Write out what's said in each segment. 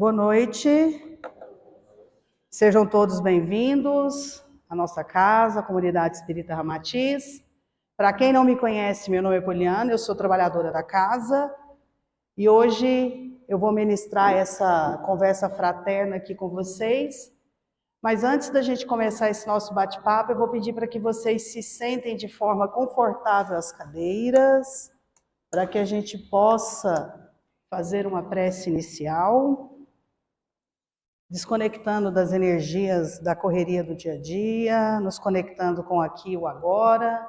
Boa noite, sejam todos bem-vindos à nossa casa, a Comunidade Espírita Ramatiz. Para quem não me conhece, meu nome é Poliana, eu sou trabalhadora da casa e hoje eu vou ministrar essa conversa fraterna aqui com vocês. Mas antes da gente começar esse nosso bate-papo, eu vou pedir para que vocês se sentem de forma confortável às cadeiras, para que a gente possa fazer uma prece inicial, desconectando das energias da correria do dia a dia, nos conectando com aqui e o agora,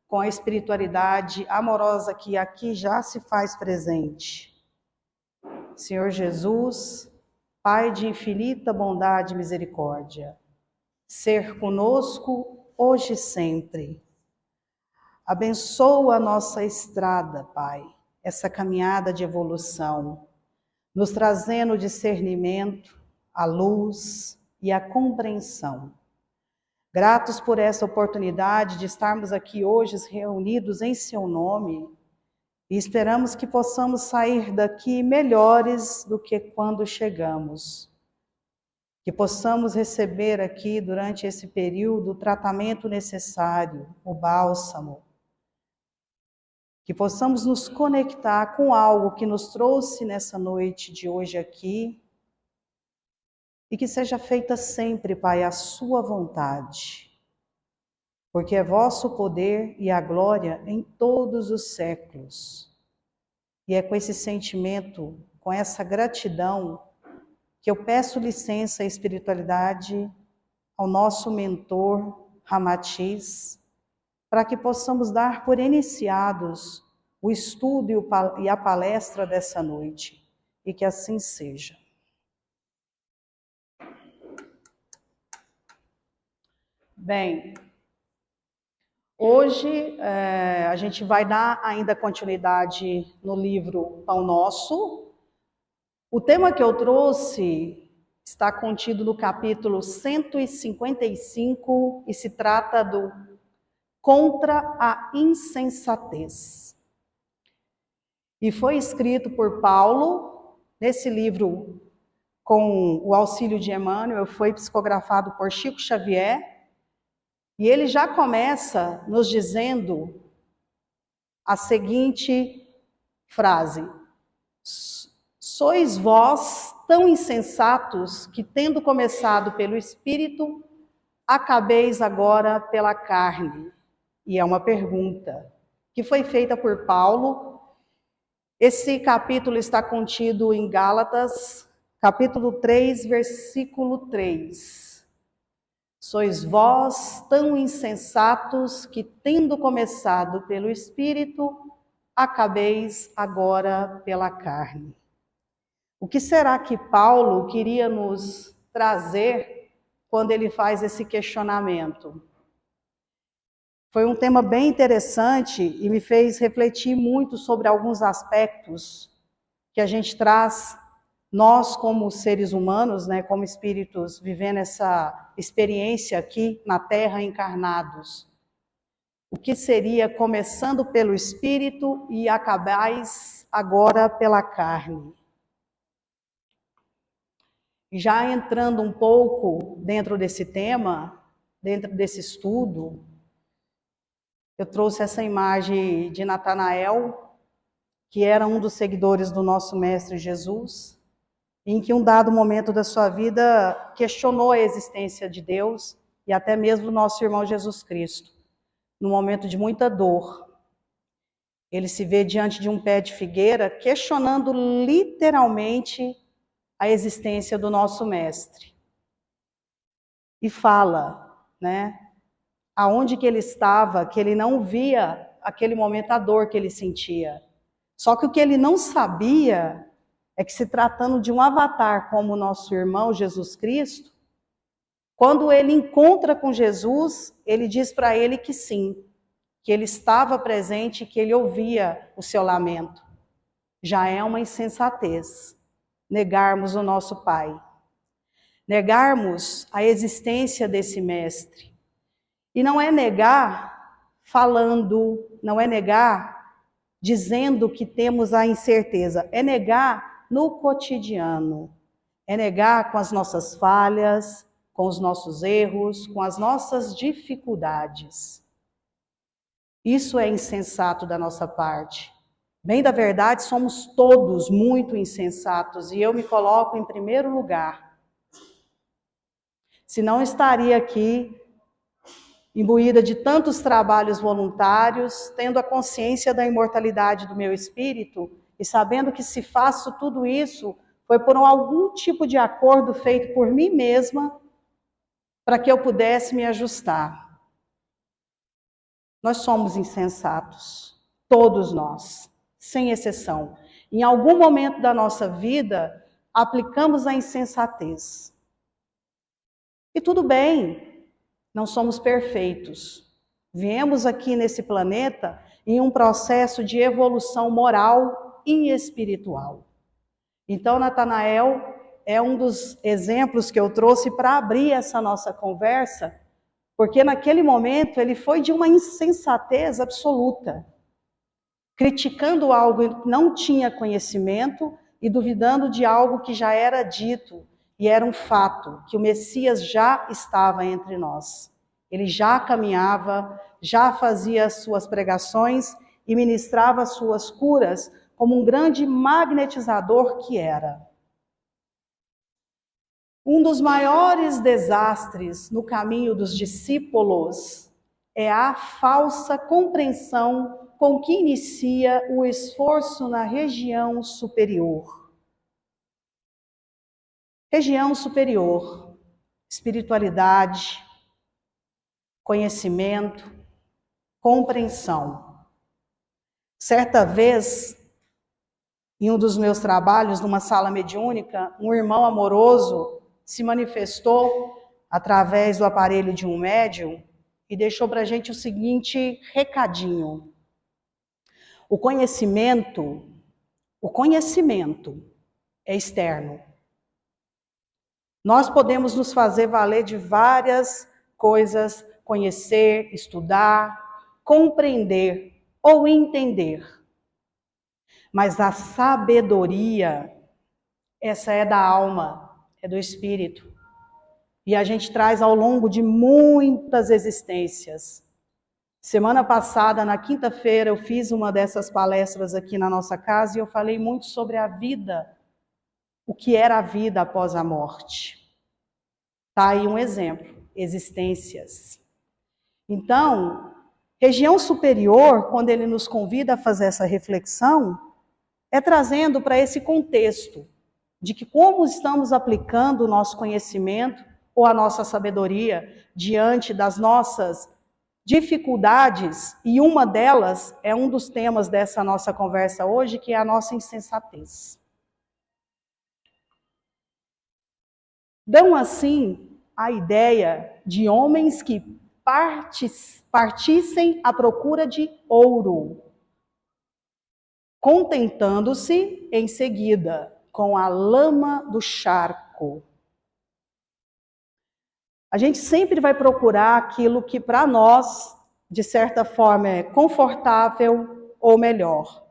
com a espiritualidade amorosa que aqui já se faz presente. Senhor Jesus, Pai de infinita bondade e misericórdia, ser conosco hoje e sempre. Abençoa a nossa estrada, Pai, essa caminhada de evolução, nos trazendo discernimento, a luz e a compreensão. Gratos por essa oportunidade de estarmos aqui hoje reunidos em seu nome e esperamos que possamos sair daqui melhores do que quando chegamos. Que possamos receber aqui durante esse período o tratamento necessário, o bálsamo. Que possamos nos conectar com algo que nos trouxe nessa noite de hoje aqui, e que seja feita sempre, Pai, a sua vontade, porque é vosso o poder e a glória em todos os séculos. E é com esse sentimento, com essa gratidão, que eu peço licença à espiritualidade, ao nosso mentor, Ramatiz, para que possamos dar por iniciados o estudo e a palestra dessa noite, e que assim seja. Bem, hoje a gente vai dar ainda continuidade no livro Pão Nosso. O tema que eu trouxe está contido no capítulo 155 e se trata do Contra a Insensatez. E foi escrito por Paulo, nesse livro, com o auxílio de Emmanuel, foi psicografado por Chico Xavier. E ele já começa nos dizendo a seguinte frase: sois vós tão insensatos que, tendo começado pelo Espírito, acabeis agora pela carne. E é uma pergunta que foi feita por Paulo. Esse capítulo está contido em Gálatas, capítulo 3, versículo 3. Sois vós tão insensatos que, tendo começado pelo Espírito, acabeis agora pela carne. O que será que Paulo queria nos trazer quando ele faz esse questionamento? Foi um tema bem interessante e me fez refletir muito sobre alguns aspectos que a gente traz. Nós, como seres humanos, né, como espíritos, vivendo essa experiência aqui na Terra encarnados. O que seria começando pelo Espírito e acabais agora pela carne? Já entrando um pouco dentro desse tema, dentro desse estudo, eu trouxe essa imagem de Natanael, que era um dos seguidores do nosso Mestre Jesus, em que um dado momento da sua vida questionou a existência de Deus e até mesmo do nosso irmão Jesus Cristo, num momento de muita dor. Ele se vê diante de um pé de figueira, questionando literalmente a existência do nosso Mestre. E fala, né, aonde que ele estava, que ele não via aquele momento a dor que ele sentia. Só que o que ele não sabia é que, se tratando de um avatar como o nosso irmão Jesus Cristo, quando ele encontra com Jesus, ele diz para ele que sim, que ele estava presente, que ele ouvia o seu lamento. Já é uma insensatez negarmos o nosso Pai, negarmos a existência desse Mestre. E não é negar falando, não é negar dizendo que temos a incerteza, é negar no cotidiano, É negar com as nossas falhas, com os nossos erros, com as nossas dificuldades. Isso é insensato da nossa parte. Bem da verdade, somos todos muito insensatos e eu me coloco em primeiro lugar. Se não estaria aqui, imbuída de tantos trabalhos voluntários, tendo a consciência da imortalidade do meu espírito e sabendo que se faço tudo isso, foi por algum tipo de acordo feito por mim mesma para que eu pudesse me ajustar. Nós somos insensatos, todos nós, sem exceção. Em algum momento da nossa vida, aplicamos a insensatez. E tudo bem, não somos perfeitos. Viemos aqui nesse planeta em um processo de evolução moral e espiritual. Então, Natanael é um dos exemplos que eu trouxe para abrir essa nossa conversa, porque naquele momento ele foi de uma insensatez absoluta, criticando algo que não tinha conhecimento e duvidando de algo que já era dito e era um fato, que o Messias já estava entre nós. Ele já caminhava, já fazia as suas pregações e ministrava as suas curas como um grande magnetizador que era. Um dos maiores desastres no caminho dos discípulos é a falsa compreensão com que inicia o esforço na região superior. Região superior, espiritualidade, conhecimento, compreensão. Certa vez, em um dos meus trabalhos, numa sala mediúnica, um irmão amoroso se manifestou através do aparelho de um médium e deixou para a gente o seguinte recadinho. O conhecimento é externo. Nós podemos nos fazer valer de várias coisas, conhecer, estudar, compreender ou entender. Mas a sabedoria, essa é da alma, é do espírito. E a gente traz ao longo de muitas existências. Semana passada, na quinta-feira, eu fiz uma dessas palestras aqui na nossa casa e eu falei muito sobre a vida, o que era a vida após a morte. Está aí um exemplo, existências. Então, região superior, quando ele nos convida a fazer essa reflexão, é trazendo para esse contexto de que como estamos aplicando o nosso conhecimento ou a nossa sabedoria diante das nossas dificuldades, e uma delas é um dos temas dessa nossa conversa hoje, que é a nossa insensatez. Dão assim a ideia de homens que partissem à procura de ouro, contentando-se em seguida com a lama do charco. A gente sempre vai procurar aquilo que para nós, de certa forma, é confortável ou melhor.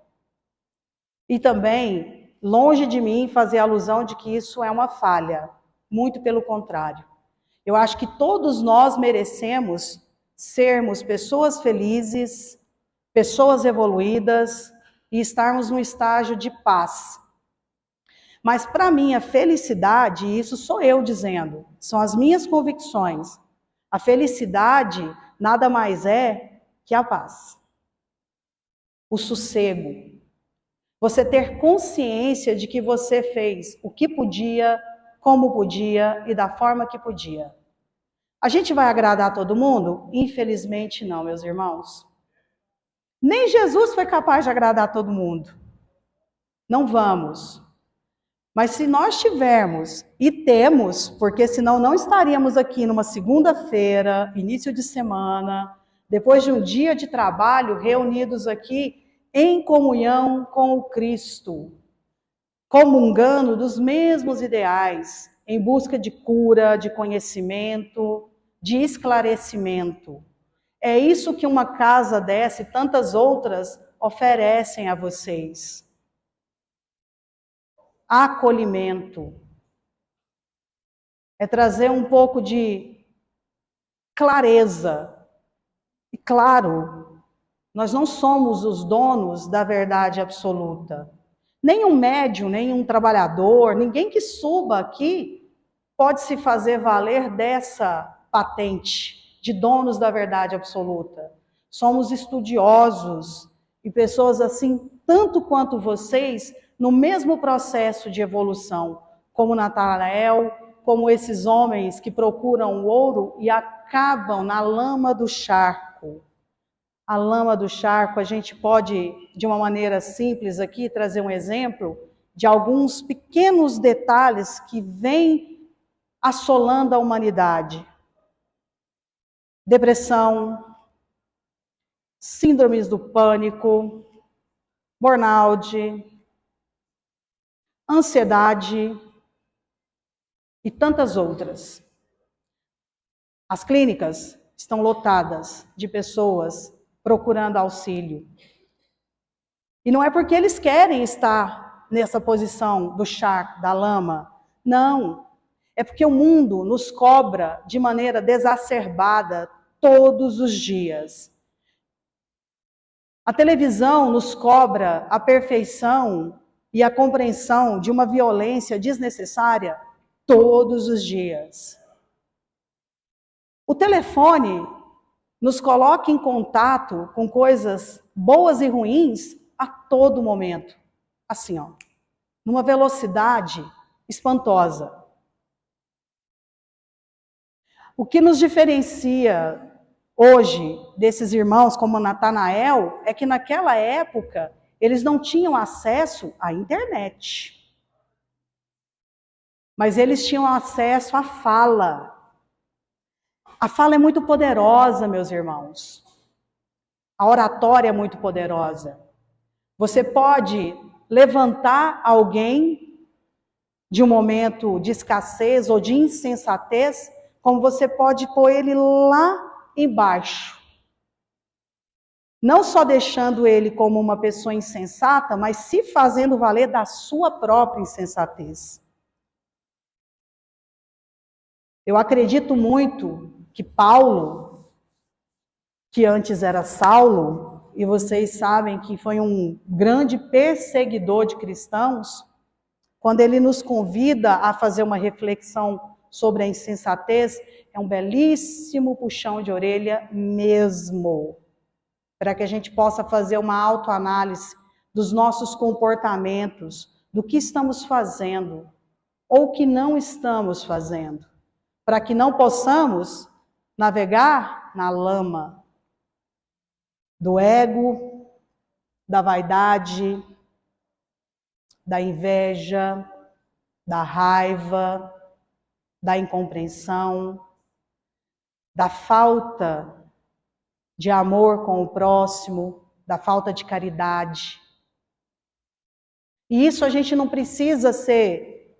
E também, longe de mim fazer alusão de que isso é uma falha, muito pelo contrário. Eu acho que todos nós merecemos sermos pessoas felizes, pessoas evoluídas e estarmos num estágio de paz. Mas para mim a felicidade, e isso sou eu dizendo, são as minhas convicções. A felicidade nada mais é que a paz. O sossego. Você ter consciência de que você fez o que podia, como podia e da forma que podia. A gente vai agradar todo mundo? Infelizmente não, meus irmãos. Nem Jesus foi capaz de agradar todo mundo. Não vamos. Mas se nós tivermos, e temos, porque senão não estaríamos aqui numa segunda-feira, início de semana, depois de um dia de trabalho, reunidos aqui em comunhão com o Cristo, comungando dos mesmos ideais, em busca de cura, de conhecimento, de esclarecimento. É isso que uma casa dessa e tantas outras oferecem a vocês. Acolhimento. é trazer um pouco de clareza. E claro, nós não somos os donos da verdade absoluta. Nem um médium, nem um trabalhador, ninguém que suba aqui pode se fazer valer dessa patente de donos da verdade absoluta. Somos estudiosos e pessoas assim, tanto quanto vocês, no mesmo processo de evolução, como Natanael, como esses homens que procuram o ouro e acabam na lama do charco. A lama do charco, a gente pode, de uma maneira simples aqui, trazer um exemplo de alguns pequenos detalhes que vêm assolando a humanidade. Depressão, síndromes do pânico, burnout, ansiedade e tantas outras. As clínicas estão lotadas de pessoas procurando auxílio. E não é porque eles querem estar nessa posição do charco, da lama. Não. É porque o mundo nos cobra de maneira desacerbada todos os dias. A televisão nos cobra a perfeição e a compreensão de uma violência desnecessária todos os dias. O telefone nos coloca em contato com coisas boas e ruins a todo momento. Assim, ó, numa velocidade espantosa. O que nos diferencia hoje desses irmãos como Natanael é que naquela época eles não tinham acesso à internet. Mas eles tinham acesso à fala. A fala é muito poderosa, meus irmãos. A oratória é muito poderosa. Você pode levantar alguém de um momento de escassez ou de insensatez, como você pode pôr ele lá embaixo. Não só deixando ele como uma pessoa insensata, mas se fazendo valer da sua própria insensatez. Eu acredito muito que Paulo, que antes era Saulo, e vocês sabem que foi um grande perseguidor de cristãos, quando ele nos convida a fazer uma reflexão sobre a insensatez, é um belíssimo puxão de orelha mesmo, para que a gente possa fazer uma autoanálise dos nossos comportamentos, do que estamos fazendo ou que não estamos fazendo, para que não possamos navegar na lama do ego, da vaidade, da inveja, da raiva, da incompreensão, da falta de amor com o próximo, da falta de caridade. E isso a gente não precisa ser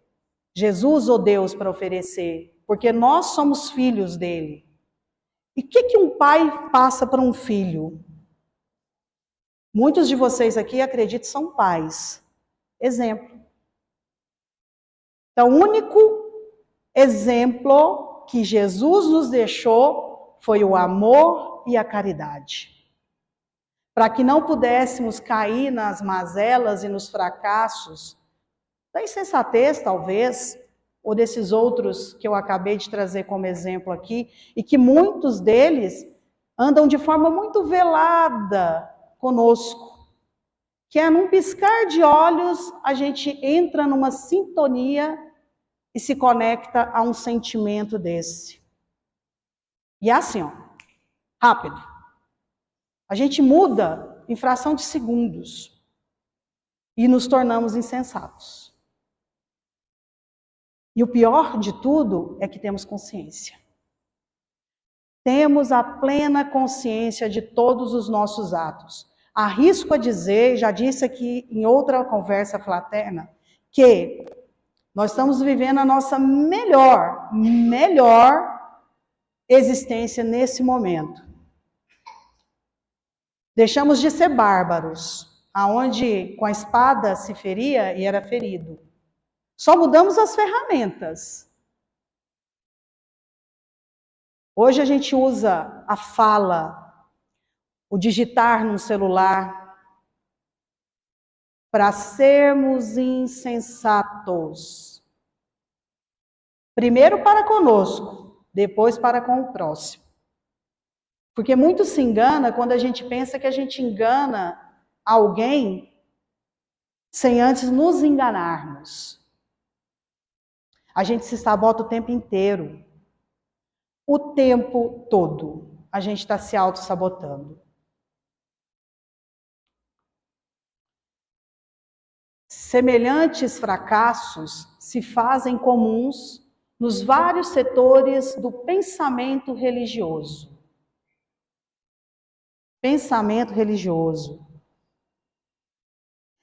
Jesus ou Deus para oferecer, porque nós somos filhos dele. E o que um pai passa para um filho? Muitos de vocês aqui, acredito, são pais. Exemplo. Então, o único exemplo que Jesus nos deixou foi o amor e a caridade. Para que não pudéssemos cair nas mazelas e nos fracassos da insensatez, talvez, ou desses outros que eu acabei de trazer como exemplo aqui, e que muitos deles andam de forma muito velada conosco, que é num piscar de olhos a gente entra numa sintonia e se conecta a um sentimento desse. E é assim, ó, rápido. A gente muda em fração de segundos e nos tornamos insensatos. E o pior de tudo é que temos consciência. Temos a plena consciência de todos os nossos atos. Arrisco a dizer, já disse aqui em outra conversa fraterna, que nós estamos vivendo a nossa melhor existência nesse momento. Deixamos de ser bárbaros, aonde com a espada se feria e era ferido. Só mudamos as ferramentas. Hoje a gente usa a fala, o digitar num celular, para sermos insensatos. Primeiro para conosco, depois para com o próximo. Porque muito se engana quando a gente pensa que a gente engana alguém sem antes nos enganarmos. A gente se sabota o tempo inteiro. O tempo todo. A gente está se auto-sabotando. Semelhantes fracassos se fazem comuns nos vários setores do pensamento religioso. Pensamento religioso.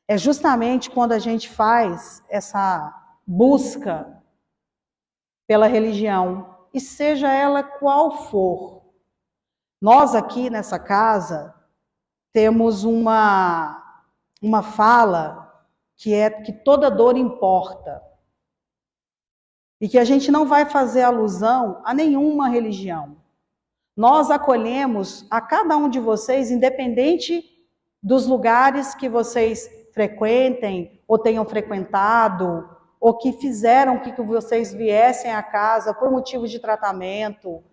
É justamente quando a gente faz essa busca pela religião, e seja ela qual for. Nós aqui nessa casa temos uma fala que é que toda dor importa. E que a gente não vai fazer alusão a nenhuma religião. Nós acolhemos a cada um de vocês, independente dos lugares que vocês frequentem, ou tenham frequentado, ou que fizeram que vocês viessem à casa por motivos de tratamento,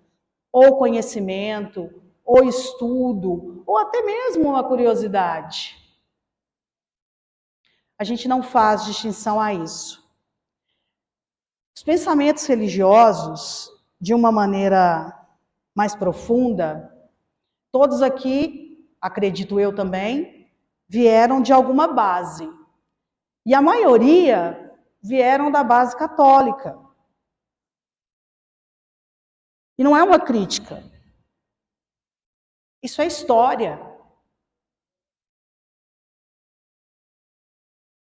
ou conhecimento, ou estudo, ou até mesmo uma curiosidade. A gente não faz distinção a isso. Os pensamentos religiosos, de uma maneira mais profunda, todos aqui, acredito eu também, vieram de alguma base. E a maioria vieram da base católica. E não é uma crítica. Isso é história.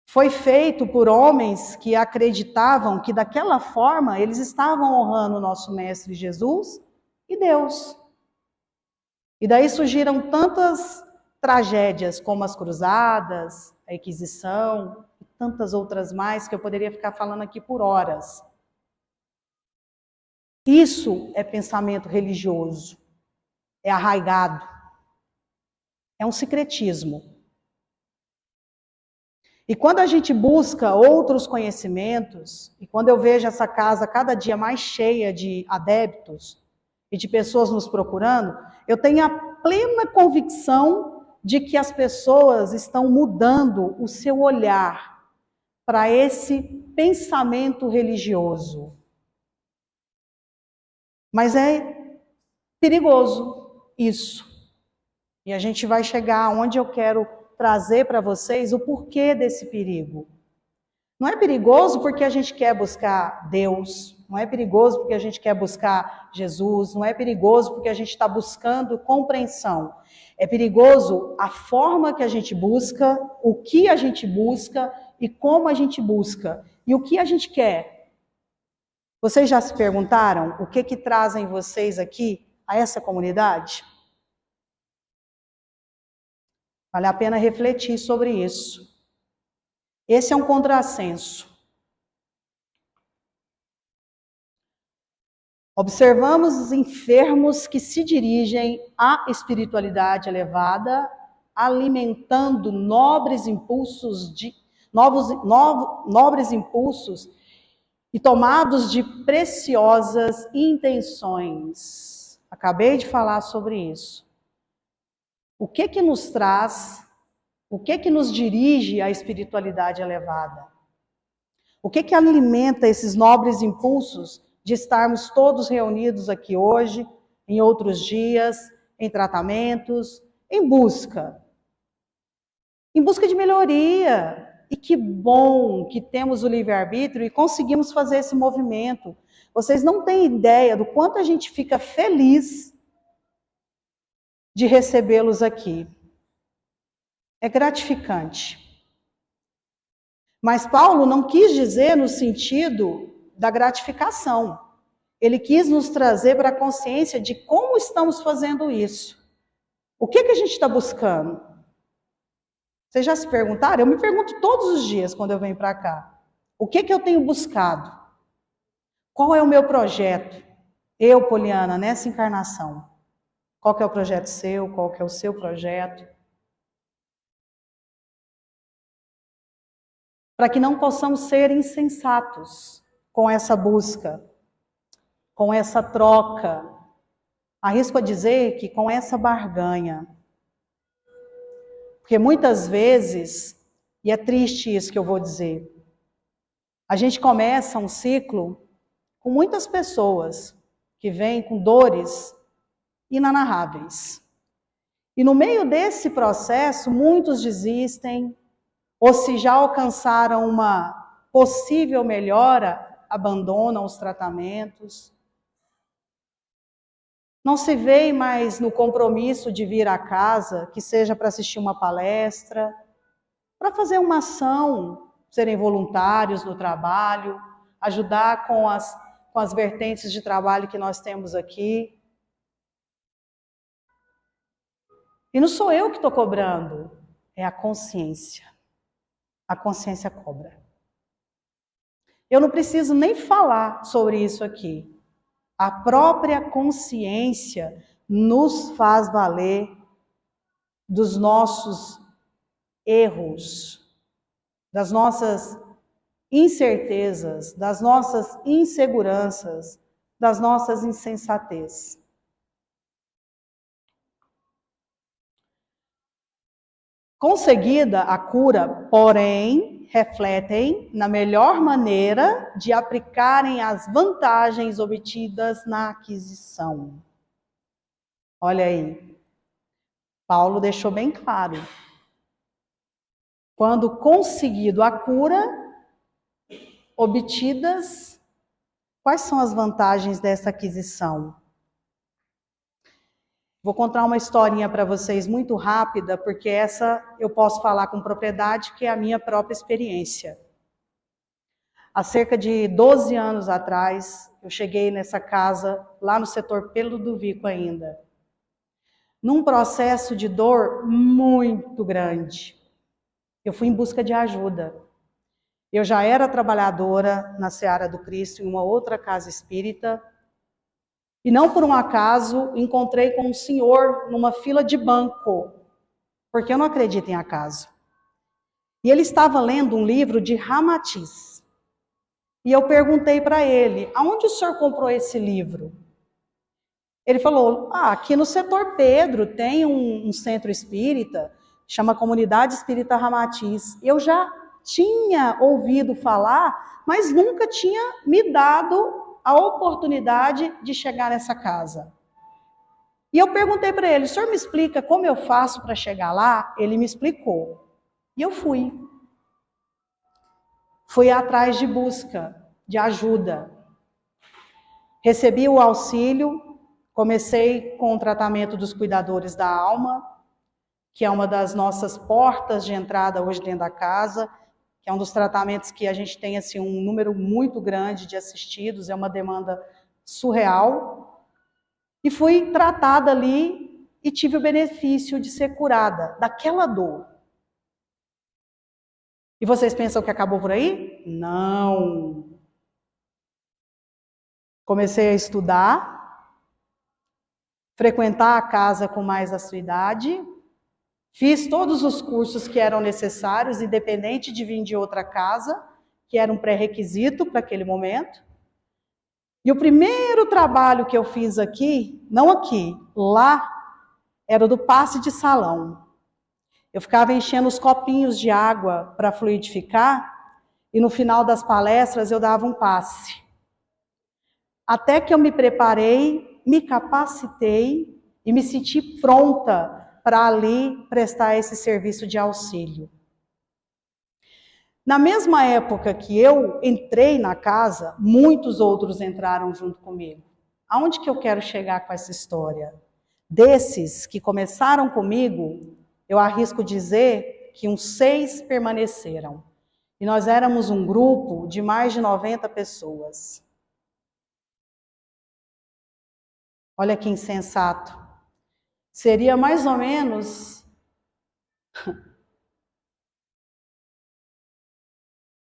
Foi feito por homens que acreditavam que daquela forma eles estavam honrando o nosso Mestre Jesus e Deus. E daí surgiram tantas tragédias como as cruzadas, a Inquisição e tantas outras mais que eu poderia ficar falando aqui por horas. Isso é pensamento religioso, é arraigado, é um secretismo. E quando a gente busca outros conhecimentos, e quando eu vejo essa casa cada dia mais cheia de adeptos e de pessoas nos procurando, eu tenho a plena convicção de que as pessoas estão mudando o seu olhar para esse pensamento religioso. Mas é perigoso isso. E a gente vai chegar onde eu quero trazer para vocês o porquê desse perigo. Não é perigoso porque a gente quer buscar Deus, não é perigoso porque a gente quer buscar Jesus, não é perigoso porque a gente está buscando compreensão. É perigoso a forma que a gente busca, o que a gente busca e como a gente busca. E o que a gente quer. Vocês já se perguntaram o que trazem vocês aqui a essa comunidade? Vale a pena refletir sobre isso. Esse é um contrassenso. Observamos os enfermos que se dirigem à espiritualidade elevada, alimentando nobres impulsos nobres impulsos e tomados de preciosas intenções. Acabei de falar sobre isso. O que nos traz, o que nos dirige à espiritualidade elevada? O que alimenta esses nobres impulsos de estarmos todos reunidos aqui hoje, em outros dias, em tratamentos, em busca de melhoria? E que bom que temos o livre-arbítrio e conseguimos fazer esse movimento. Vocês não têm ideia do quanto a gente fica feliz de recebê-los aqui. É gratificante. Mas Paulo não quis dizer no sentido da gratificação. Ele quis nos trazer para a consciência de como estamos fazendo isso. O que a gente está buscando? Vocês já se perguntaram? Eu me pergunto todos os dias quando eu venho para cá. O que eu tenho buscado? Qual é o meu projeto? Eu, Poliana, nessa encarnação, qual que é o projeto seu? Qual que é o seu projeto? Para que não possamos ser insensatos com essa busca, com essa troca. Arrisco a dizer que com essa barganha. Porque muitas vezes, e é triste isso que eu vou dizer, a gente começa um ciclo com muitas pessoas que vêm com dores inanarráveis. E no meio desse processo, muitos desistem, ou se já alcançaram uma possível melhora, abandonam os tratamentos. Não se vê mais no compromisso de vir à casa, que seja para assistir uma palestra, para fazer uma ação, serem voluntários no trabalho, ajudar com as vertentes de trabalho que nós temos aqui. E não sou eu que estou cobrando, é a consciência. A consciência cobra. Eu não preciso nem falar sobre isso aqui. A própria consciência nos faz valer dos nossos erros, das nossas incertezas, das nossas inseguranças, das nossas insensatez. Conseguida a cura, porém, refletem na melhor maneira de aplicarem as vantagens obtidas na aquisição. Olha aí, Paulo deixou bem claro. Quando conseguido a cura, obtidas, quais são as vantagens dessa aquisição? Vou contar uma historinha para vocês muito rápida, porque essa eu posso falar com propriedade, que é a minha própria experiência. Há cerca de 12 anos atrás, eu cheguei nessa casa, lá no setor Pelo do Vico ainda, num processo de dor muito grande. Eu fui em busca de ajuda. Eu já era trabalhadora na Seara do Cristo, em uma outra casa espírita, e não por um acaso encontrei com um senhor numa fila de banco, porque eu não acredito em acaso. E ele estava lendo um livro de Ramatiz. E eu perguntei para ele, aonde o senhor comprou esse livro? Ele falou, aqui no setor Pedro tem um centro espírita, chama Comunidade Espírita Ramatiz. Eu já tinha ouvido falar, mas nunca tinha me dado a oportunidade de chegar nessa casa. E eu perguntei para ele, o senhor me explica como eu faço para chegar lá? Ele me explicou. E eu fui. Fui atrás de busca, de ajuda. Recebi o auxílio, comecei com o tratamento dos cuidadores da alma, que é uma das nossas portas de entrada hoje dentro da casa, que é um dos tratamentos que a gente tem assim, um número muito grande de assistidos, é uma demanda surreal. E fui tratada ali e tive o benefício de ser curada daquela dor. E vocês pensam que acabou por aí? Não. Comecei a estudar, frequentar a casa com mais assiduidade, fiz todos os cursos que eram necessários, independente de vir de outra casa, que era um pré-requisito para aquele momento. E o primeiro trabalho que eu fiz aqui, não aqui, lá, era o do passe de salão. Eu ficava enchendo os copinhos de água para fluidificar, e no final das palestras eu dava um passe. Até que eu me preparei, me capacitei e me senti pronta para ali prestar esse serviço de auxílio. Na mesma época que eu entrei na casa, muitos outros entraram junto comigo. Aonde que eu quero chegar com essa história? Desses que começaram comigo, eu arrisco dizer que uns 6 permaneceram. E nós éramos um grupo de mais de 90 pessoas. Olha que insensato. Seria mais ou menos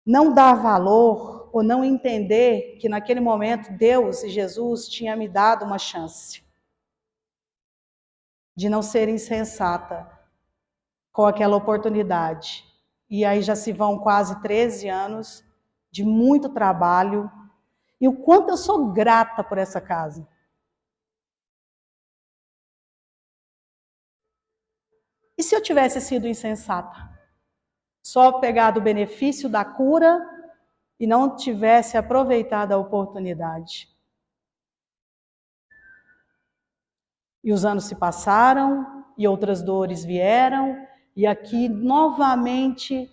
não dar valor ou não entender que naquele momento Deus e Jesus tinham me dado uma chance de não ser insensata com aquela oportunidade. E aí já se vão quase 13 anos de muito trabalho, e o quanto eu sou grata por essa casa. E se eu tivesse sido insensata? Só pegado o benefício da cura e não tivesse aproveitado a oportunidade. E os anos se passaram, e outras dores vieram, e aqui novamente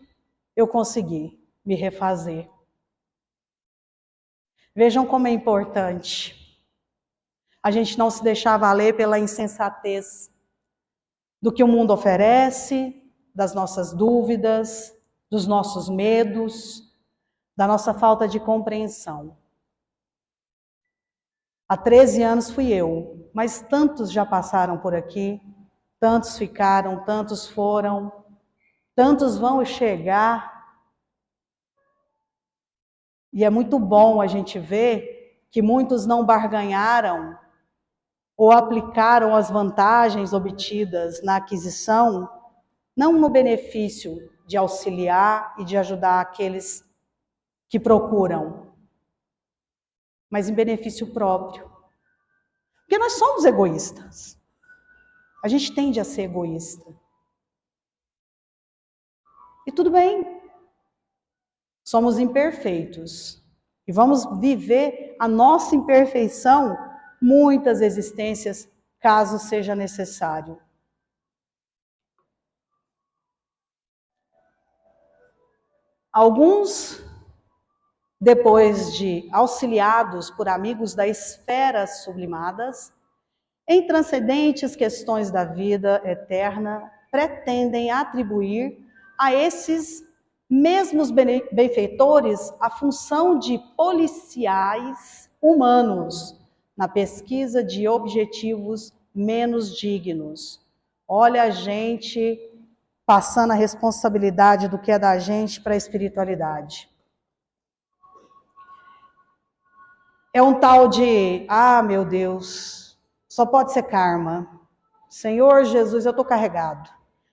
eu consegui me refazer. Vejam como é importante a gente não se deixar valer pela insensatez do que o mundo oferece, das nossas dúvidas, dos nossos medos, da nossa falta de compreensão. Há 13 anos fui eu, mas tantos já passaram por aqui, tantos ficaram, tantos foram, tantos vão chegar. E é muito bom a gente ver que muitos não barganharam ou aplicaram as vantagens obtidas na aquisição, não no benefício de auxiliar e de ajudar aqueles que procuram, mas em benefício próprio. Porque nós somos egoístas. A gente tende a ser egoísta. E tudo bem. Somos imperfeitos. E vamos viver a nossa imperfeição muitas existências, caso seja necessário. Alguns, depois de auxiliados por amigos da esfera sublimadas, em transcendentes questões da vida eterna, pretendem atribuir a esses mesmos benfeitores a função de policiais humanos na pesquisa de objetivos menos dignos. Olha a gente passando a responsabilidade do que é da gente para a espiritualidade. É um tal de, meu Deus, só pode ser karma. Senhor Jesus, eu estou carregado.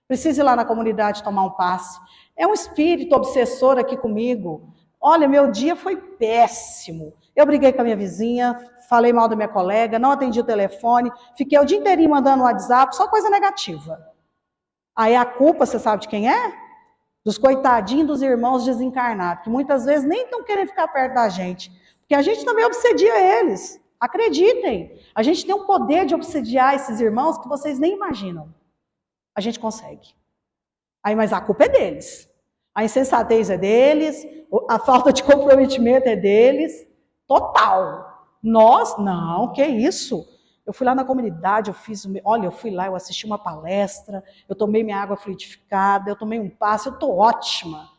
Preciso ir lá na comunidade tomar um passe. É um espírito obsessor aqui comigo. Olha, meu dia foi péssimo. Eu briguei com a minha vizinha, falei mal da minha colega, não atendi o telefone, fiquei o dia inteirinho mandando WhatsApp, só coisa negativa. Aí a culpa, você sabe de quem é? Dos coitadinhos dos irmãos desencarnados, que muitas vezes nem estão querendo ficar perto da gente, porque a gente também obsedia eles. Acreditem, a gente tem um poder de obsediar esses irmãos que vocês nem imaginam. A gente consegue. Aí, mas a culpa é deles. A insensatez é deles, a falta de comprometimento é deles, total. Nós, não, que isso? Eu fui lá na comunidade, eu fui lá, eu assisti uma palestra, eu tomei minha água fluidificada, eu tomei um passe, eu estou ótima.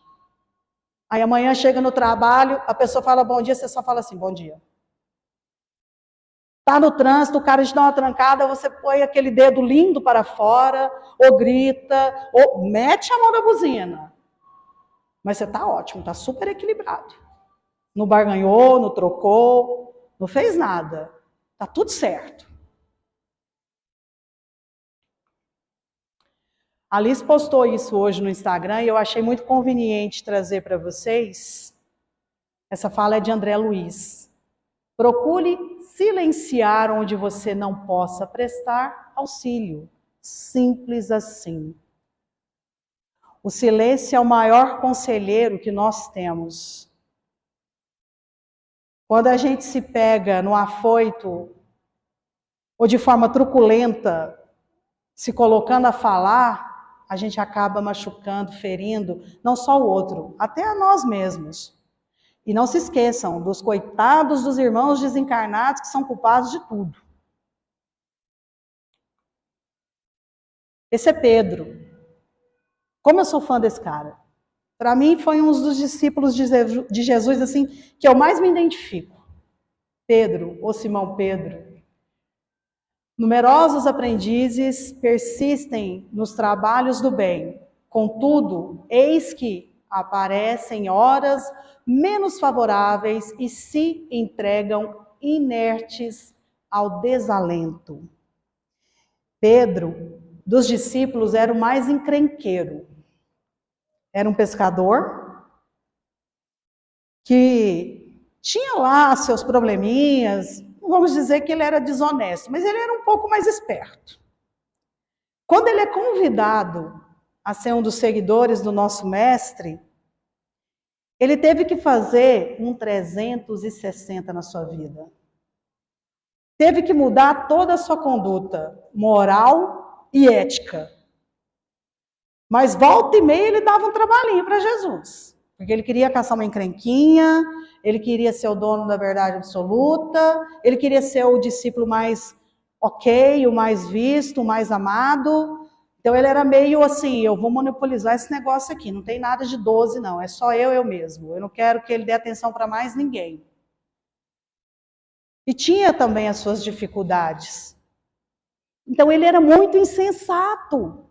Aí amanhã chega no trabalho, a pessoa fala bom dia, você só fala assim, bom dia. Está no trânsito, o cara te dá uma trancada, você põe aquele dedo lindo para fora, ou grita, ou mete a mão na buzina. Mas você está ótimo, está super equilibrado. Não barganhou, não trocou, não fez nada. Está tudo certo. A Liz postou isso hoje no Instagram e eu achei muito conveniente trazer para vocês. Essa fala é de André Luiz. Procure silenciar onde você não possa prestar auxílio. Simples assim. O silêncio é o maior conselheiro que nós temos. Quando a gente se pega no afoito ou de forma truculenta, se colocando a falar, a gente acaba machucando, ferindo, não só o outro, até a nós mesmos. E não se esqueçam dos coitados dos irmãos desencarnados que são culpados de tudo. Esse é Pedro. Como eu sou fã desse cara. Para mim foi um dos discípulos de Jesus assim que eu mais me identifico. Pedro, ou Simão Pedro. Numerosos aprendizes persistem nos trabalhos do bem. Contudo, eis que aparecem em horas menos favoráveis e se entregam inertes ao desalento. Pedro, dos discípulos, era o mais encrenqueiro. Era um pescador que tinha lá seus probleminhas. Não vamos dizer que ele era desonesto, mas ele era um pouco mais esperto. Quando ele é convidado a ser um dos seguidores do nosso mestre, ele teve que fazer um 360 na sua vida. Teve que mudar toda a sua conduta moral e ética. Mas volta e meia ele dava um trabalhinho para Jesus. Porque ele queria caçar uma encrenquinha, ele queria ser o dono da verdade absoluta, ele queria ser o discípulo mais ok, o mais visto, o mais amado. Então ele era meio assim, eu vou monopolizar esse negócio aqui, não tem nada de 12 não, é só eu mesmo. Eu não quero que ele dê atenção para mais ninguém. E tinha também as suas dificuldades. Então ele era muito insensato,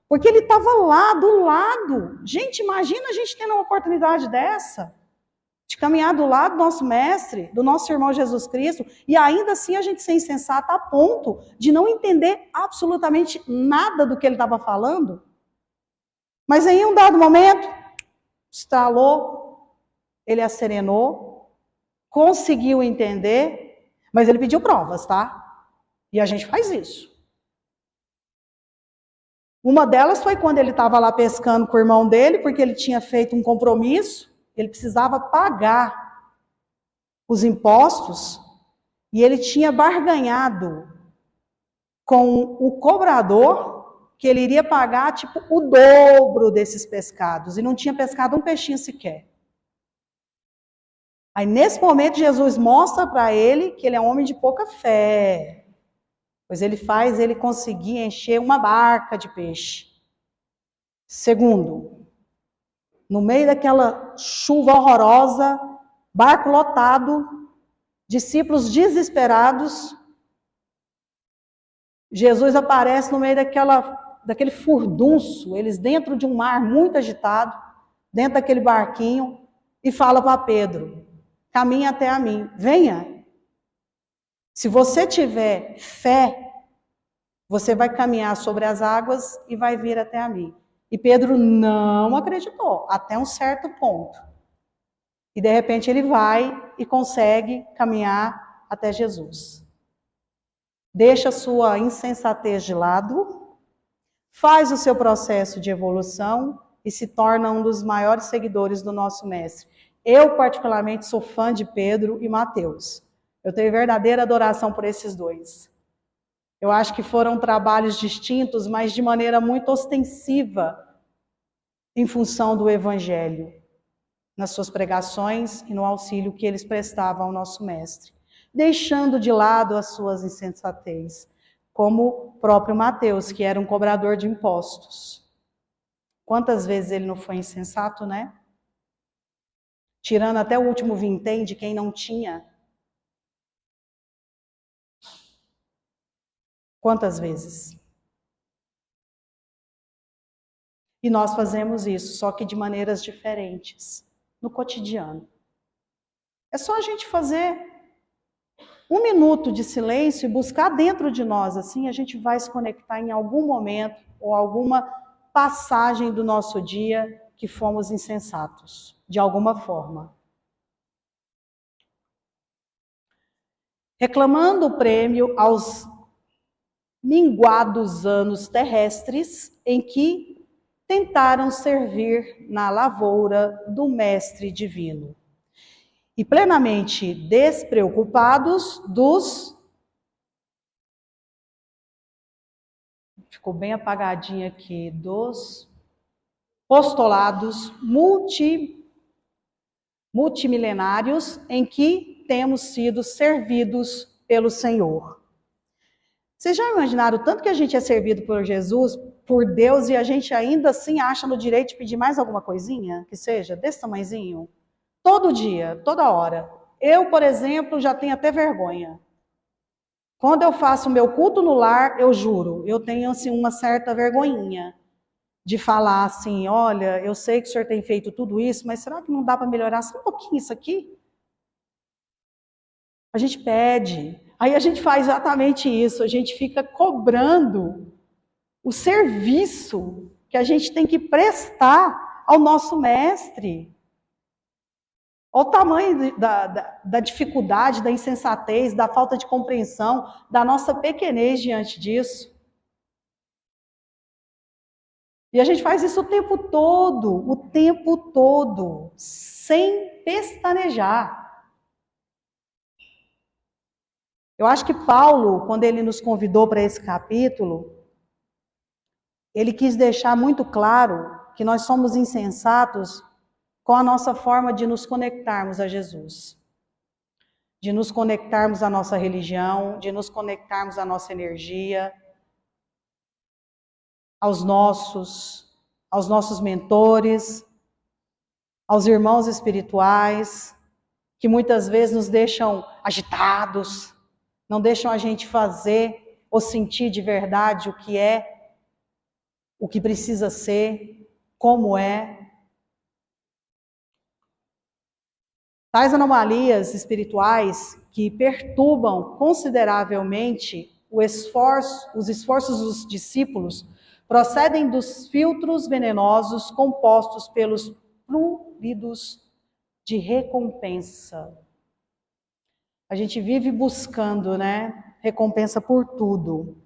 porque ele estava lá do lado. Gente, imagina a gente tendo uma oportunidade dessa, de caminhar do lado do nosso mestre, do nosso irmão Jesus Cristo, e ainda assim a gente ser insensata a ponto de não entender absolutamente nada do que ele estava falando. Mas em um dado momento, estralou, ele acerenou, conseguiu entender, mas ele pediu provas, tá? E a gente faz isso. Uma delas foi quando ele estava lá pescando com o irmão dele, porque ele tinha feito um compromisso, ele precisava pagar os impostos, e ele tinha barganhado com o cobrador que ele iria pagar tipo o dobro desses pescados, e não tinha pescado um peixinho sequer. Aí, nesse momento, Jesus mostra para ele que ele é um homem de pouca fé, pois ele faz ele conseguir encher uma barca de peixe. Segundo, no meio daquela chuva horrorosa, barco lotado, discípulos desesperados, Jesus aparece no meio daquele furdunço, eles dentro de um mar muito agitado, dentro daquele barquinho, e fala para Pedro: caminha até a mim, venha. Se você tiver fé, você vai caminhar sobre as águas e vai vir até a mim. E Pedro não acreditou, até um certo ponto. E de repente ele vai e consegue caminhar até Jesus. Deixa a sua insensatez de lado, faz o seu processo de evolução e se torna um dos maiores seguidores do nosso mestre. Eu, particularmente, sou fã de Pedro e Mateus. Eu tenho verdadeira adoração por esses dois. Eu acho que foram trabalhos distintos, mas de maneira muito ostensiva, em função do Evangelho, nas suas pregações e no auxílio que eles prestavam ao nosso mestre, deixando de lado as suas insensatez, como o próprio Mateus, que era um cobrador de impostos. Quantas vezes ele não foi insensato, né? Tirando até o último vintém de quem não tinha. Quantas vezes? E nós fazemos isso, só que de maneiras diferentes, no cotidiano. É só a gente fazer um minuto de silêncio e buscar dentro de nós, assim a gente vai se conectar em algum momento ou alguma passagem do nosso dia que fomos insensatos, de alguma forma. Reclamando o prêmio aos minguados anos terrestres em que tentaram servir na lavoura do Mestre Divino. E plenamente despreocupados dos... Ficou bem apagadinho aqui, dos postulados multimilenários em que temos sido servidos pelo Senhor. Vocês já imaginaram o tanto que a gente é servido por Jesus, por Deus, e a gente ainda assim acha no direito de pedir mais alguma coisinha, que seja desse tamanhozinho? Todo dia, toda hora. Eu, por exemplo, já tenho até vergonha. Quando eu faço o meu culto no lar, eu juro, eu tenho assim uma certa vergonhinha. de falar assim, olha, eu sei que o senhor tem feito tudo isso, mas será que não dá para melhorar só um pouquinho isso aqui? A gente pede, aí a gente faz exatamente isso, a gente fica cobrando o serviço que a gente tem que prestar ao nosso mestre. Olha o tamanho da dificuldade, da insensatez, da falta de compreensão, da nossa pequenez diante disso. E a gente faz isso o tempo todo, sem pestanejar. Eu acho que Paulo, quando ele nos convidou para esse capítulo, ele quis deixar muito claro que nós somos insensatos com a nossa forma de nos conectarmos a Jesus, de nos conectarmos à nossa religião, de nos conectarmos à nossa energia, aos nossos mentores, aos irmãos espirituais, que muitas vezes nos deixam agitados, não deixam a gente fazer ou sentir de verdade o que é, o que precisa ser, como é. Tais anomalias espirituais que perturbam consideravelmente os esforços dos discípulos procedem dos filtros venenosos compostos pelos fluidos de recompensa. A gente vive buscando, né, recompensa por tudo.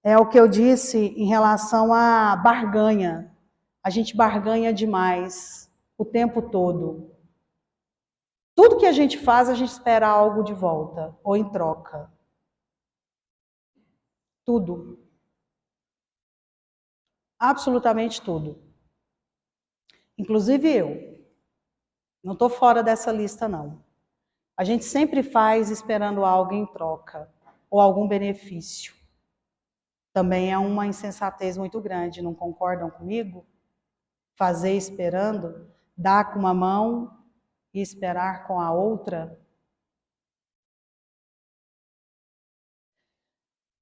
É o que eu disse em relação à barganha. A gente barganha demais o tempo todo. Tudo que a gente faz, a gente espera algo de volta ou em troca. Tudo. Absolutamente tudo. Inclusive eu. Não estou fora dessa lista, não. A gente sempre faz esperando algo em troca ou algum benefício. Também é uma insensatez muito grande, não concordam comigo? Fazer esperando, dar com uma mão e esperar com a outra.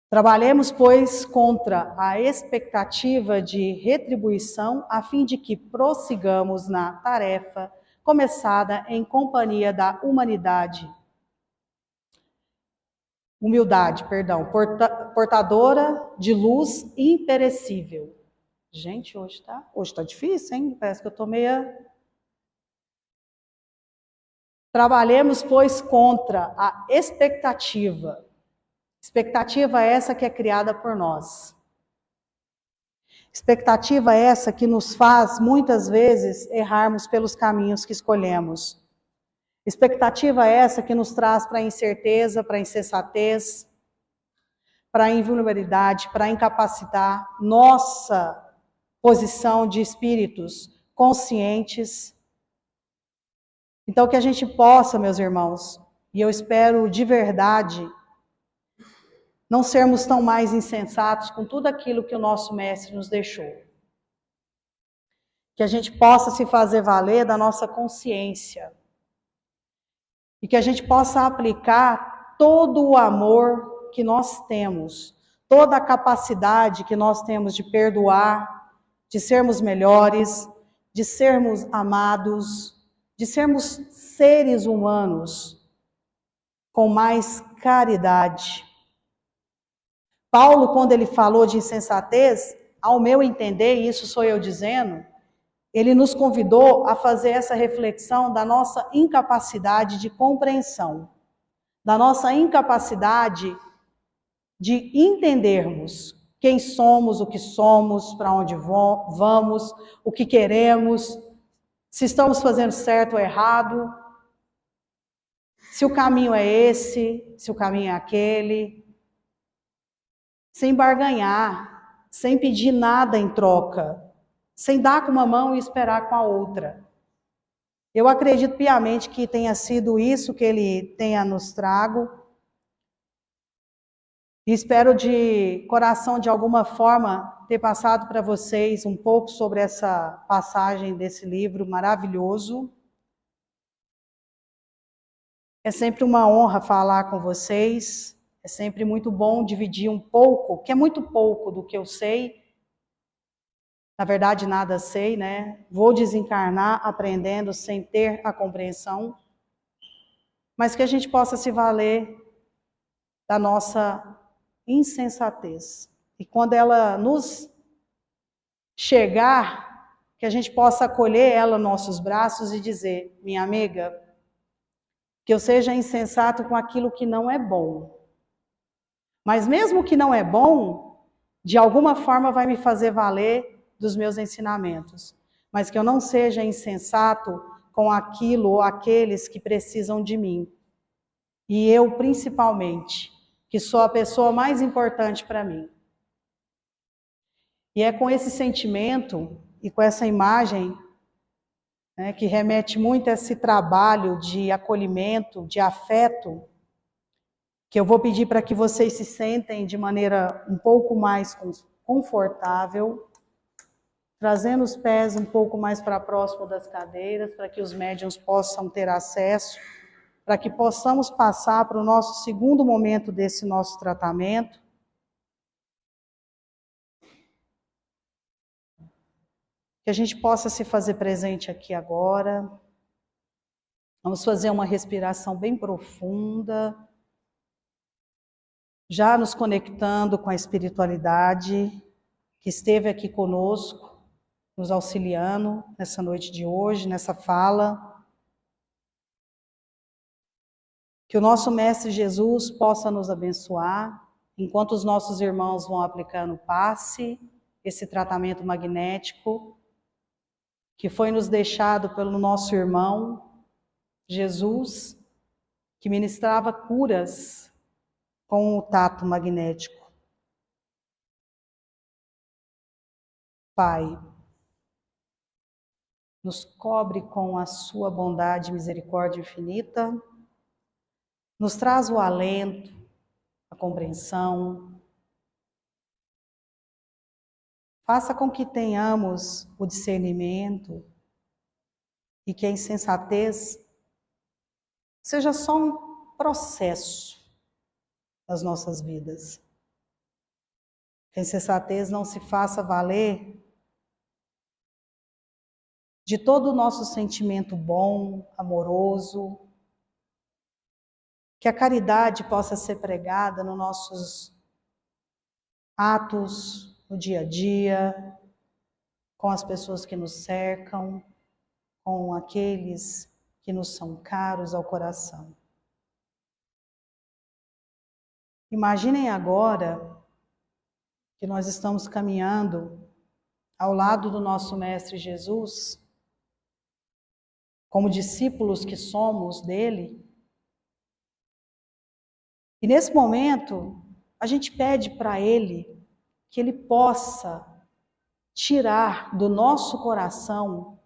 Trabalhemos, pois, contra a expectativa de retribuição, a fim de que prossigamos na tarefa começada em companhia da humildade, portadora de luz imperecível. Gente, hoje tá difícil, hein? Parece que eu tô meia... Trabalhemos, pois, contra a expectativa. Expectativa essa que é criada por nós. Expectativa essa que nos faz, muitas vezes, errarmos pelos caminhos que escolhemos. Expectativa essa que nos traz para a incerteza, para a insensatez, para a invulnerabilidade, para incapacitar nossa posição de espíritos conscientes. Então, que a gente possa, meus irmãos, e eu espero de verdade, não sermos tão mais insensatos com tudo aquilo que o nosso mestre nos deixou. Que a gente possa se fazer valer da nossa consciência. E que a gente possa aplicar todo o amor que nós temos, toda a capacidade que nós temos de perdoar, de sermos melhores, de sermos amados, de sermos seres humanos com mais caridade. Paulo, quando ele falou de insensatez, ao meu entender, e isso sou eu dizendo, ele nos convidou a fazer essa reflexão da nossa incapacidade de compreensão, da nossa incapacidade de entendermos quem somos, o que somos, para onde vamos, o que queremos, se estamos fazendo certo ou errado, se o caminho é esse, se o caminho é aquele, sem barganhar, sem pedir nada em troca, sem dar com uma mão e esperar com a outra. Eu acredito piamente que tenha sido isso que ele tenha nos trago. E espero de coração, de alguma forma, ter passado para vocês um pouco sobre essa passagem desse livro maravilhoso. É sempre uma honra falar com vocês. É sempre muito bom dividir um pouco, que é muito pouco do que eu sei, Na verdade, nada sei, né? Vou desencarnar aprendendo sem ter a compreensão, mas que a gente possa se valer da nossa insensatez. E quando ela nos chegar, que a gente possa acolher ela nos nossos braços e dizer: minha amiga, que eu seja insensato com aquilo que não é bom. Mas mesmo que não é bom, de alguma forma vai me fazer valer dos meus ensinamentos. Mas que eu não seja insensato com aquilo ou aqueles que precisam de mim. E eu, principalmente, que sou a pessoa mais importante para mim. E é com esse sentimento e com essa imagem, né, que remete muito a esse trabalho de acolhimento, de afeto, que eu vou pedir para que vocês se sentem de maneira um pouco mais confortável, trazendo os pés um pouco mais para próximo das cadeiras, para que os médiuns possam ter acesso, para que possamos passar para o nosso segundo momento desse nosso tratamento. Que a gente possa se fazer presente aqui agora. Vamos fazer uma respiração bem profunda, já nos conectando com a espiritualidade que esteve aqui conosco, nos auxiliando nessa noite de hoje, nessa fala. Que o nosso Mestre Jesus possa nos abençoar, enquanto os nossos irmãos vão aplicando o passe, esse tratamento magnético, que foi nos deixado pelo nosso irmão Jesus, que ministrava curas com o tato magnético. Pai, nos cobre com a sua bondade e misericórdia infinita, nos traz o alento, a compreensão, faça com que tenhamos o discernimento e que a insensatez seja só um processo das nossas vidas. Que a insensatez não se faça valer de todo o nosso sentimento bom, amoroso, que a caridade possa ser pregada nos nossos atos, no dia a dia, com as pessoas que nos cercam, com aqueles que nos são caros ao coração. Imaginem agora que nós estamos caminhando ao lado do nosso Mestre Jesus, como discípulos que somos dele. E nesse momento, a gente pede para ele que ele possa tirar do nosso coração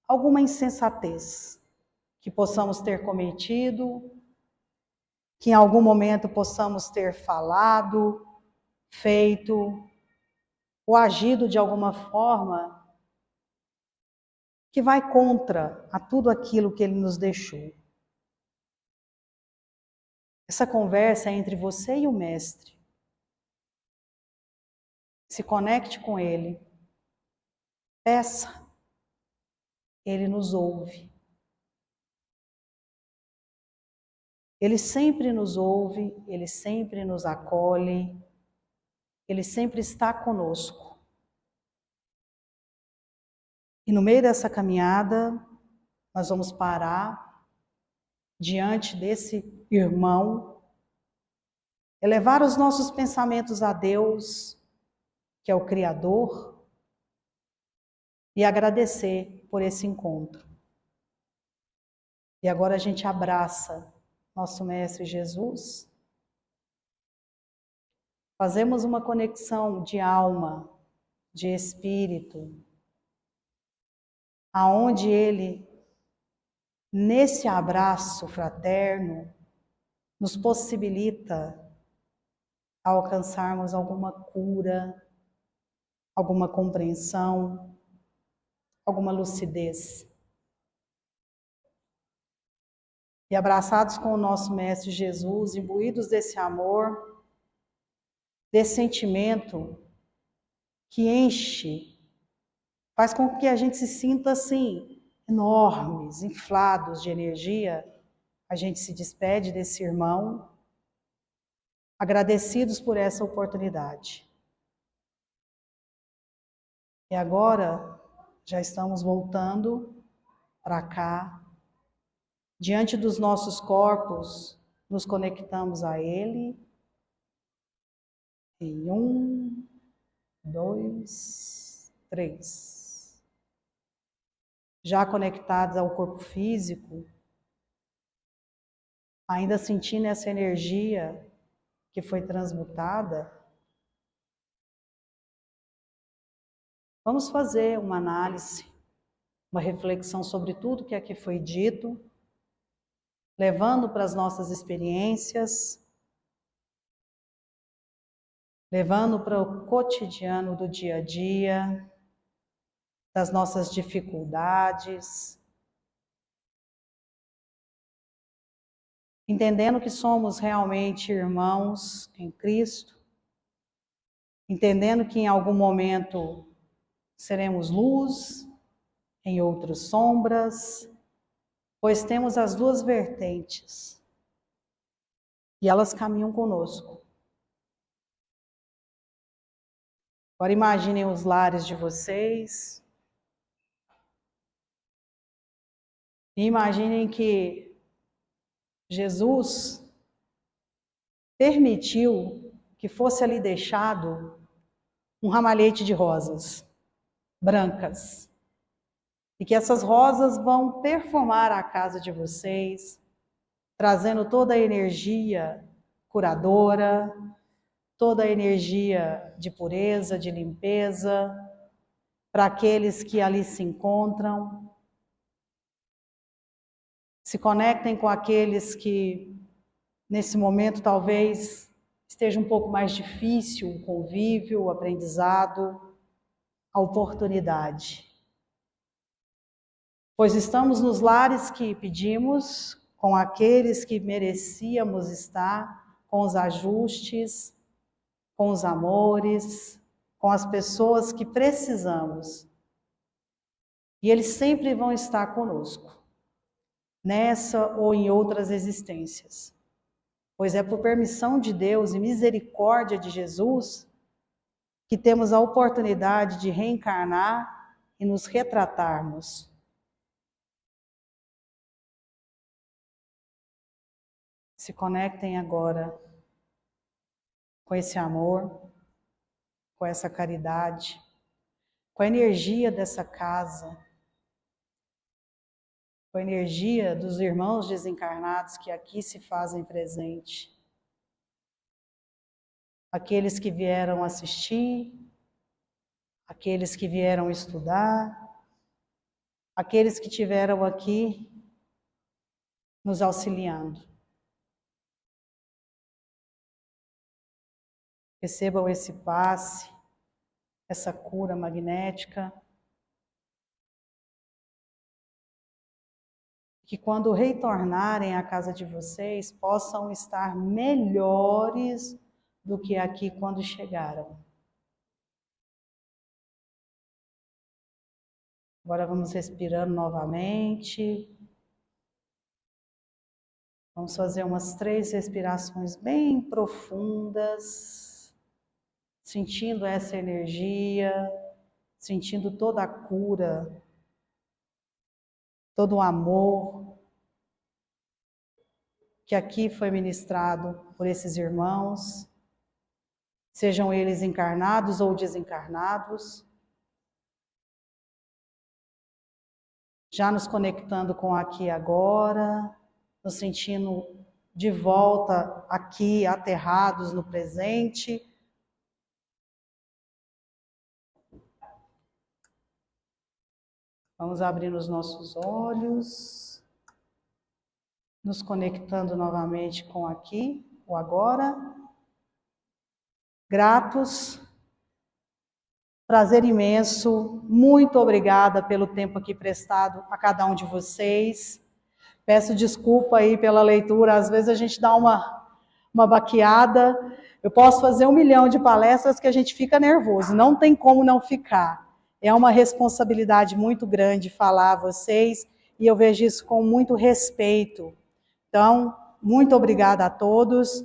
alguma insensatez que possamos ter cometido, que em algum momento possamos ter falado, feito ou agido de alguma forma que vai contra a tudo aquilo que ele nos deixou. Essa conversa é entre você e o Mestre. Se conecte com ele. Peça. Ele nos ouve. Ele sempre nos ouve, ele sempre nos acolhe, ele sempre está conosco. E no meio dessa caminhada, nós vamos parar diante desse irmão, elevar os nossos pensamentos a Deus, que é o Criador, e agradecer por esse encontro. E agora a gente abraça nosso Mestre Jesus, fazemos uma conexão de alma, de espírito, aonde ele, nesse abraço fraterno, nos possibilita alcançarmos alguma cura, alguma compreensão, alguma lucidez. E abraçados com o nosso Mestre Jesus, imbuídos desse amor, desse sentimento que enche faz com que a gente se sinta assim, enormes, inflados de energia. A gente se despede desse irmão, agradecidos por essa oportunidade. E agora, já estamos voltando para cá. Diante dos nossos corpos, nos conectamos a Ele. Em 1, 2, 3. Já conectados ao corpo físico, ainda sentindo essa energia que foi transmutada, vamos fazer uma análise, uma reflexão sobre tudo que aqui foi dito, levando para as nossas experiências, levando para o cotidiano do dia a dia, das nossas dificuldades, entendendo que somos realmente irmãos em Cristo, entendendo que em algum momento seremos luz, em outros sombras, pois temos as duas vertentes e elas caminham conosco. Agora imaginem os lares de vocês e imaginem que Jesus permitiu que fosse ali deixado um ramalhete de rosas brancas e que essas rosas vão perfumar a casa de vocês, trazendo toda a energia curadora, toda a energia de pureza, de limpeza, para aqueles que ali se encontram. Se conectem com aqueles que, nesse momento, talvez esteja um pouco mais difícil o convívio, o aprendizado, a oportunidade. Pois estamos nos lares que pedimos, com aqueles que merecíamos estar, com os ajustes, com os amores, com as pessoas que precisamos. E eles sempre vão estar conosco, nessa ou em outras existências. Pois é por permissão de Deus e misericórdia de Jesus que temos a oportunidade de reencarnar e nos retratarmos. Se conectem agora com esse amor, com essa caridade, com a energia dessa casa, com a energia dos irmãos desencarnados que aqui se fazem presente. Aqueles que vieram assistir, aqueles que vieram estudar, aqueles que tiveram aqui nos auxiliando. Recebam esse passe, essa cura magnética, que quando retornarem à casa de vocês, possam estar melhores do que aqui quando chegaram. Agora vamos respirando novamente. Vamos fazer umas 3 respirações bem profundas, sentindo essa energia, sentindo toda a cura, todo o amor que aqui foi ministrado por esses irmãos, sejam eles encarnados ou desencarnados, já nos conectando com aqui e agora, nos sentindo de volta aqui, aterrados no presente. Vamos abrir os nossos olhos, nos conectando novamente com aqui, o agora. Gratos, prazer imenso, muito obrigada pelo tempo aqui prestado a cada um de vocês. Peço desculpa aí pela leitura, às vezes a gente dá uma baqueada. Eu posso fazer 1 milhão de palestras que a gente fica nervoso, não tem como não ficar. É uma responsabilidade muito grande falar a vocês, e eu vejo isso com muito respeito. Então, muito obrigada a todos.